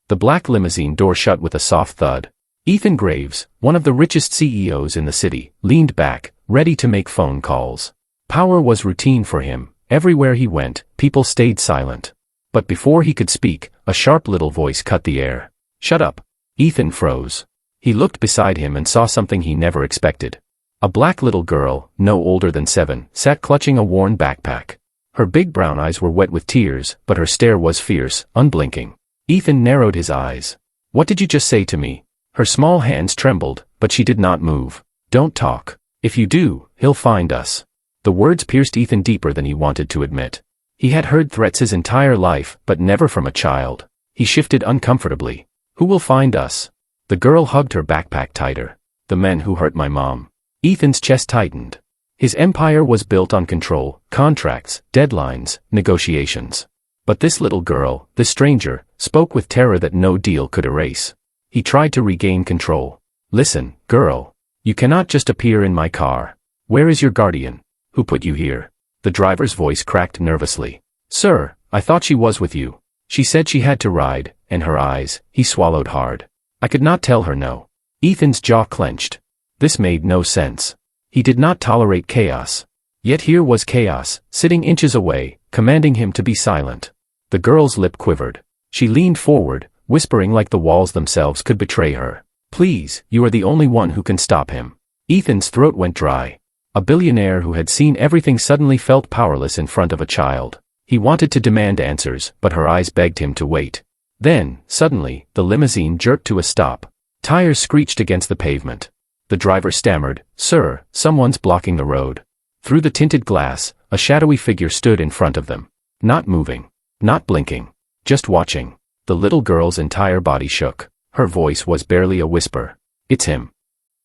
The black limousine door shut with a soft thud. Ethan Graves, one of the richest CEOs in the city, leaned back, ready to make phone calls. Power was routine for him. Everywhere he went, people stayed silent. But before he could speak, a sharp little voice cut the air. "Shut up." Ethan froze. He looked beside him and saw something he never expected. A black little girl, no older than 7, sat clutching a worn backpack. Her big brown eyes were wet with tears, but her stare was fierce, unblinking. Ethan narrowed his eyes. "What did you just say to me?" Her small hands trembled, but she did not move. "Don't talk. If you do, he'll find us." The words pierced Ethan deeper than he wanted to admit. He had heard threats his entire life, but never from a child. He shifted uncomfortably. "Who will find us?" The girl hugged her backpack tighter. "The men who hurt my mom." Ethan's chest tightened. His empire was built on control, contracts, deadlines, negotiations. But this little girl, this stranger, spoke with terror that no deal could erase. He tried to regain control. "Listen, girl. You cannot just appear in my car. Where is your guardian? Who put you here?" The driver's voice cracked nervously. "Sir, I thought she was with you. She said she had to ride," and her eyes, he swallowed hard. "I could not tell her no." Ethan's jaw clenched. This made no sense. He did not tolerate chaos. Yet here was chaos, sitting inches away, commanding him to be silent. The girl's lip quivered. She leaned forward, whispering like the walls themselves could betray her. "Please, you are the only one who can stop him." Ethan's throat went dry. A billionaire who had seen everything suddenly felt powerless in front of a child. He wanted to demand answers, but her eyes begged him to wait. Then, suddenly, the limousine jerked to a stop. Tires screeched against the pavement. The driver stammered, "Sir, someone's blocking the road." Through the tinted glass, a shadowy figure stood in front of them. Not moving. Not blinking. Just watching. The little girl's entire body shook. Her voice was barely a whisper. "It's him."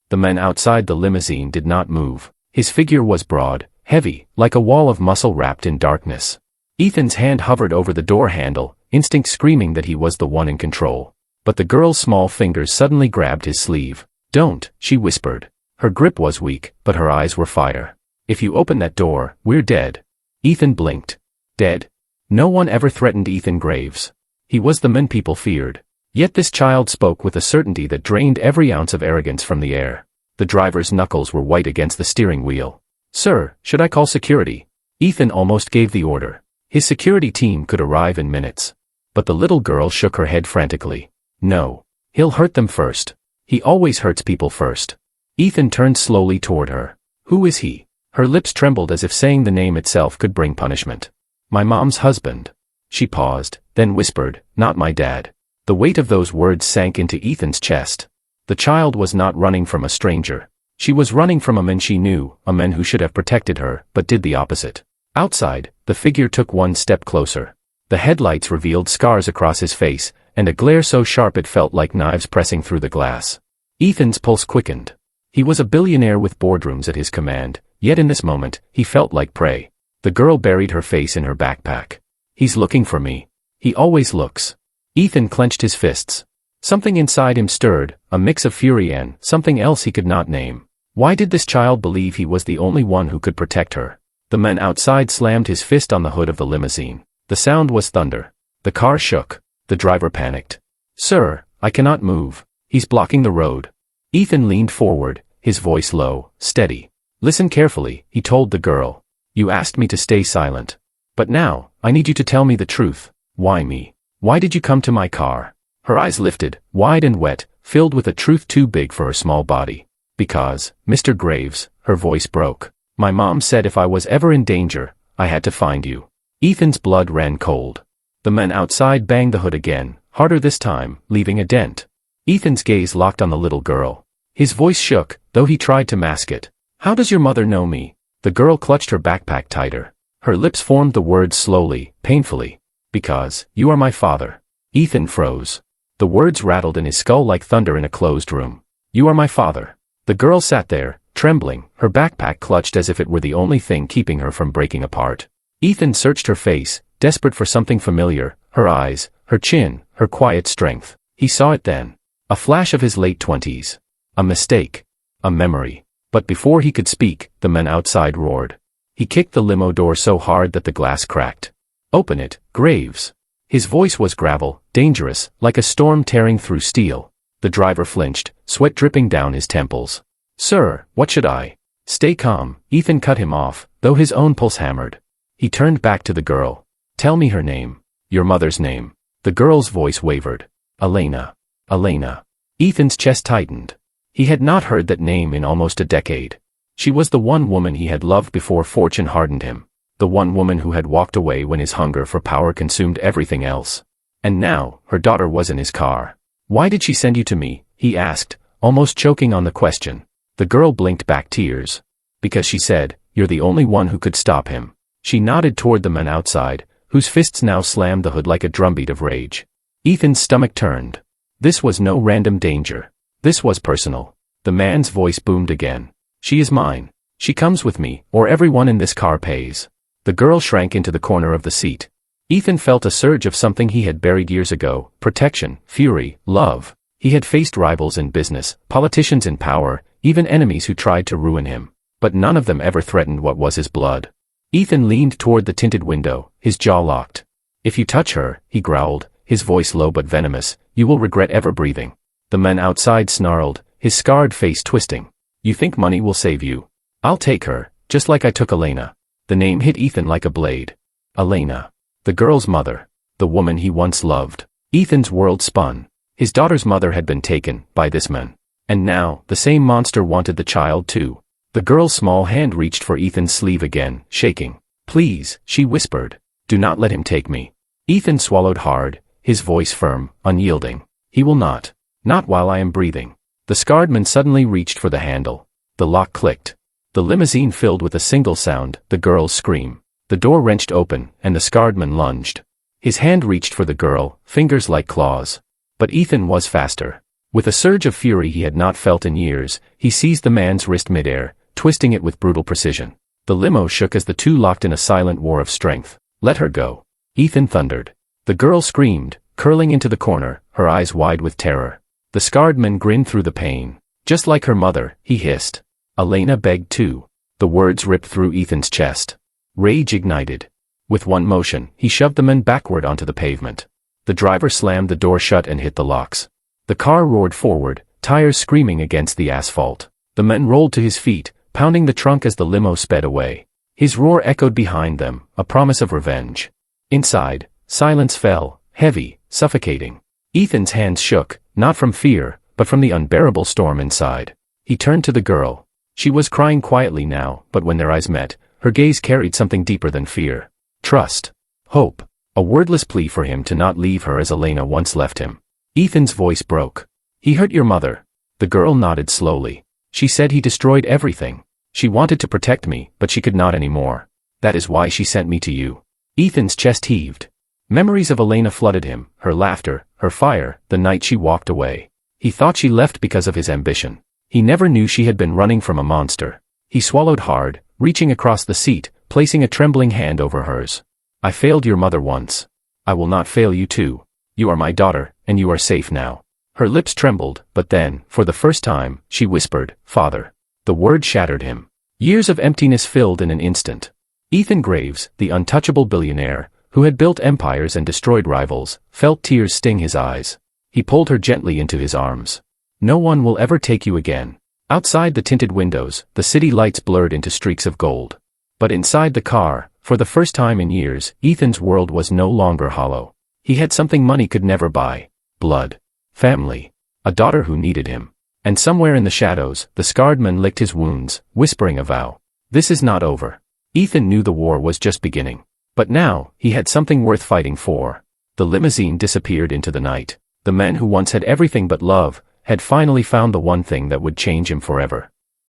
The man outside the limousine did not move. His figure was broad, heavy, like a wall of muscle wrapped in darkness. Ethan's hand hovered over the door handle, instinct screaming that he was the one in control. But the girl's small fingers suddenly grabbed his sleeve. "Don't," she whispered. Her grip was weak, but her eyes were fire. "If you open that door, we're dead." Ethan blinked. Dead? No one ever threatened Ethan Graves. He was the man people feared. Yet this child spoke with a certainty that drained every ounce of arrogance from the air. The driver's knuckles were white against the steering wheel. "Sir, should I call security?" Ethan almost gave the order. His security team could arrive in minutes. But the little girl shook her head frantically. "No. He'll hurt them first. He always hurts people first." Ethan turned slowly toward her. "Who is he?" Her lips trembled as if saying the name itself could bring punishment. "My mom's husband." She paused, then whispered, "Not my dad." The weight of those words sank into Ethan's chest. The child was not running from a stranger. She was running from a man she knew, a man who should have protected her, but did the opposite. Outside, the figure took one step closer. The headlights revealed scars across his face, and a glare so sharp it felt like knives pressing through the glass. Ethan's pulse quickened. He was a billionaire with boardrooms at his command, yet in this moment, he felt like prey. The girl buried her face in her backpack. "He's looking for me. He always looks." Ethan clenched his fists. Something inside him stirred, a mix of fury and something else he could not name. Why did this child believe he was the only one who could protect her? The man outside slammed his fist on the hood of the limousine. The sound was thunder. The car shook. The driver panicked. "Sir, I cannot move. He's blocking the road." Ethan leaned forward, his voice low, steady. "Listen carefully," he told the girl. "You asked me to stay silent. But now, I need you to tell me the truth. Why me? Why did you come to my car?" Her eyes lifted, wide and wet, filled with a truth too big for her small body. "Because, Mr. Graves," her voice broke. "My mom said if I was ever in danger, I had to find you." Ethan's blood ran cold. The man outside banged the hood again, harder this time, leaving a dent. Ethan's gaze locked on the little girl. His voice shook, though he tried to mask it. "How does your mother know me?" The girl clutched her backpack tighter. Her lips formed the words slowly, painfully. "Because, you are my father." Ethan froze. The words rattled in his skull like thunder in a closed room. "You are my father." The girl sat there, trembling, her backpack clutched as if it were the only thing keeping her from breaking apart. Ethan searched her face, desperate for something familiar, her eyes, her chin, her quiet strength. He saw it then. A flash of his late 20s. A mistake. A memory. But before he could speak, the man outside roared. He kicked the limo door so hard that the glass cracked. "Open it, Graves." His voice was gravel, dangerous, like a storm tearing through steel. The driver flinched, sweat dripping down his temples. "Sir, what should I?" "Stay calm," Ethan cut him off, though his own pulse hammered. He turned back to the girl. "Tell me her name. Your mother's name." The girl's voice wavered. "Elena. Elena." Ethan's chest tightened. He had not heard that name in almost a decade. She was the one woman he had loved before fortune hardened him. The one woman who had walked away when his hunger for power consumed everything else. And now, her daughter was in his car. "Why did she send you to me?" he asked, almost choking on the question. The girl blinked back tears. "Because she said, you're the only one who could stop him." She nodded toward the man outside, whose fists now slammed the hood like a drumbeat of rage. Ethan's stomach turned. This was no random danger. This was personal. The man's voice boomed again. "She is mine. She comes with me, or everyone in this car pays." The girl shrank into the corner of the seat. Ethan felt a surge of something he had buried years ago: protection, fury, love. He had faced rivals in business, politicians in power, even enemies who tried to ruin him. But none of them ever threatened what was his blood. Ethan leaned toward the tinted window, his jaw locked. "If you touch her," he growled, his voice low but venomous, "you will regret ever breathing." The man outside snarled, his scarred face twisting. "You think money will save you? I'll take her, just like I took Elena." The name hit Ethan like a blade. Elena. The girl's mother. The woman he once loved. Ethan's world spun. His daughter's mother had been taken by this man. And now, the same monster wanted the child too. The girl's small hand reached for Ethan's sleeve again, shaking. "Please," she whispered. "Do not let him take me." Ethan swallowed hard, his voice firm, unyielding. "He will not. Not while I am breathing." The scarred man suddenly reached for the handle. The lock clicked. The limousine filled with a single sound, the girl's scream. The door wrenched open, and the scarred man lunged. His hand reached for the girl, fingers like claws. But Ethan was faster. With a surge of fury he had not felt in years, he seized the man's wrist midair, twisting it with brutal precision. The limo shook as the two locked in a silent war of strength. "Let her go," Ethan thundered. The girl screamed, curling into the corner, her eyes wide with terror. The scarred man grinned through the pain. "Just like her mother," he hissed. "Elena begged too." The words ripped through Ethan's chest. Rage ignited. With one motion, he shoved the man backward onto the pavement. The driver slammed the door shut and hit the locks. The car roared forward, tires screaming against the asphalt. The man rolled to his feet, pounding the trunk as the limo sped away. His roar echoed behind them, a promise of revenge. Inside, silence fell, heavy, suffocating. Ethan's hands shook, not from fear, but from the unbearable storm inside. He turned to the girl. She was crying quietly now, but when their eyes met, her gaze carried something deeper than fear. Trust. Hope. A wordless plea for him to not leave her as Elena once left him. Ethan's voice broke. "He hurt your mother." The girl nodded slowly. "She said he destroyed everything. She wanted to protect me, but she could not anymore. That is why she sent me to you." Ethan's chest heaved. Memories of Elena flooded him, her laughter, her fire, the night she walked away. He thought she left because of his ambition. He never knew she had been running from a monster. He swallowed hard, reaching across the seat, placing a trembling hand over hers. "I failed your mother once. I will not fail you too. You are my daughter, and you are safe now." Her lips trembled, but then, for the first time, she whispered, "Father." The word shattered him. Years of emptiness filled in an instant. Ethan Graves, the untouchable billionaire, who had built empires and destroyed rivals, felt tears sting his eyes. He pulled her gently into his arms. "No one will ever take you again." Outside the tinted windows, the city lights blurred into streaks of gold. But inside the car, for the first time in years, Ethan's world was no longer hollow. He had something money could never buy. Blood. Family. A daughter who needed him. And somewhere in the shadows, the scarred man licked his wounds, whispering a vow. This is not over. Ethan knew the war was just beginning. But now, he had something worth fighting for. The limousine disappeared into the night. The man who once had everything but love, had finally found the one thing that would change him forever.